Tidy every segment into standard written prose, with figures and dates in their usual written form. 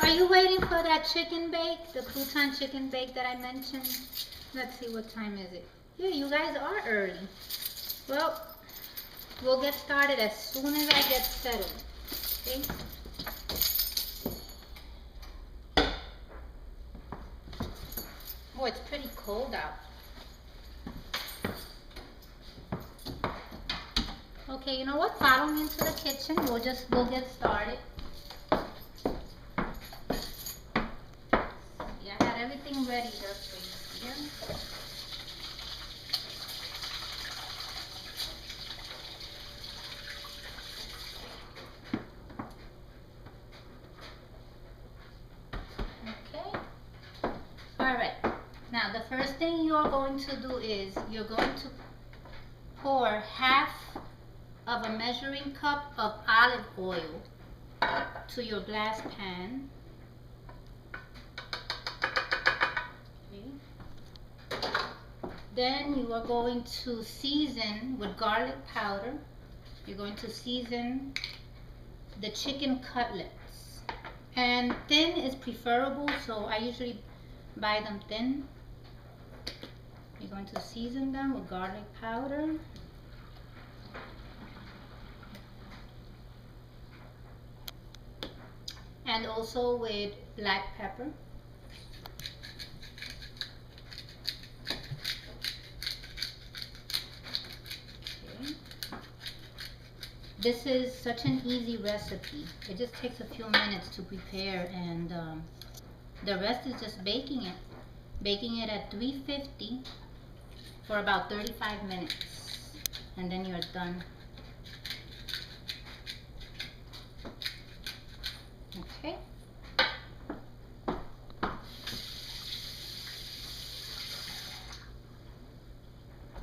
Are you waiting for that chicken bake, the crouton chicken bake that I mentioned? Let's see, what time is it? Yeah, you guys are early. Well, we'll get started as soon as I get settled. Okay? Oh, it's pretty cold out. Okay, you know what? Follow me into the kitchen. We'll get started. Yeah, I had everything ready here for you. Yeah. Okay. All right. Now, the first thing you're going to do is you're going to pour half of a measuring cup of olive oil to your glass pan. Okay. Then you are going to season with garlic powder. You're going to season the chicken cutlets. And thin is preferable, so I usually buy them thin. You're going to season them with garlic powder. And also with black pepper. Okay. This is such an easy recipe. It just takes a few minutes to prepare, and the rest is just baking it. Baking it at 350 for about 35 minutes, and then you're done. Okay.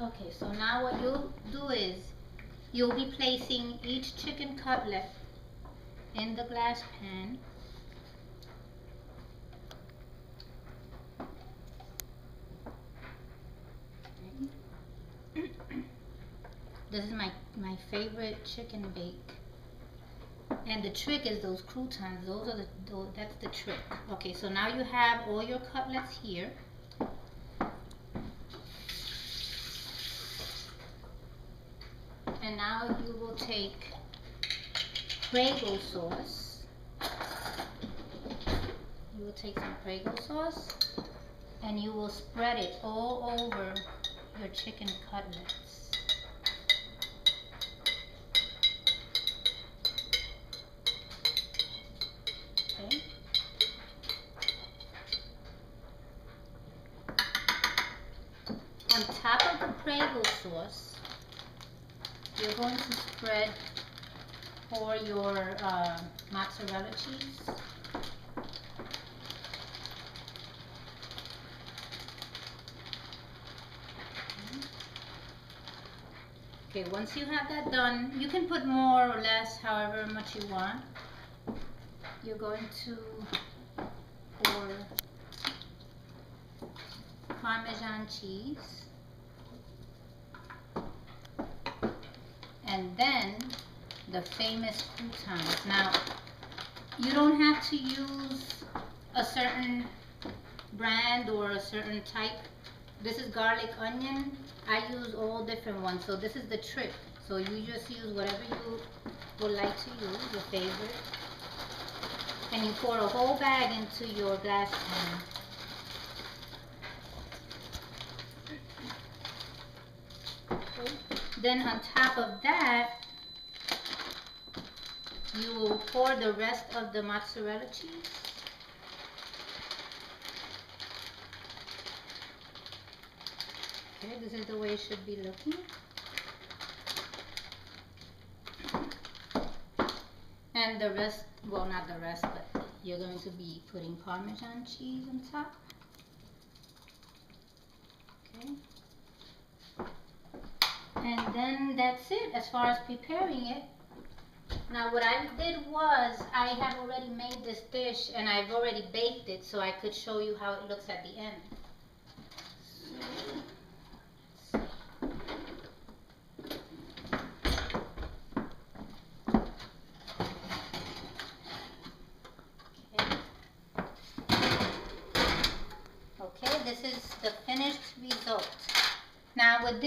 Okay, so now what you'll do is you'll be placing each chicken cutlet in the glass pan. Okay. This is my favorite chicken bake. And the trick is those croutons. That's the trick. Okay, so now you have all your cutlets here. And now you will take Prego sauce. You will take some Prego sauce and you will spread it all over your chicken cutlets. Okay. On top of the Prego sauce, you're going to spread pour your mozzarella cheese. Okay, once you have that done, you can put more or less, however much you want. You're going to pour Parmesan cheese. And then the famous croutons. Now, you don't have to use a certain brand or a certain type. This is garlic onion. I use all different ones, so this is the trick. So you just use whatever you would like to use, your favorite. And you pour a whole bag into your glass pan. Okay. Then on top of that, you will pour the rest of the mozzarella cheese. Okay, this is the way it should be looking. And the rest, well, not the rest, but you're going to be putting Parmesan cheese on top. Okay. And then that's it as far as preparing it. Now what I did was I have already made this dish and I've already baked it so I could show you how it looks at the end. Okay. this is the finished result. Now with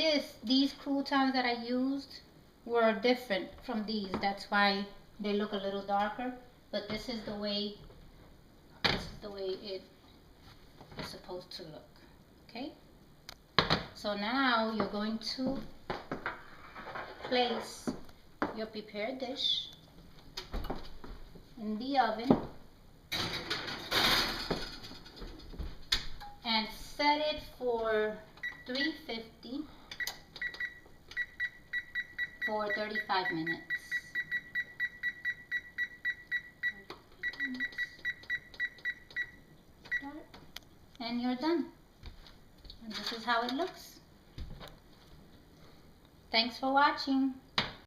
these croutons that I used were different from these. That's why they look a little darker. But this is the way it is supposed to look. Okay? So now you're going to place your prepared dish in the oven and set it for 350 for 35 minutes. And you're done. And this is how it looks. Thanks for watching.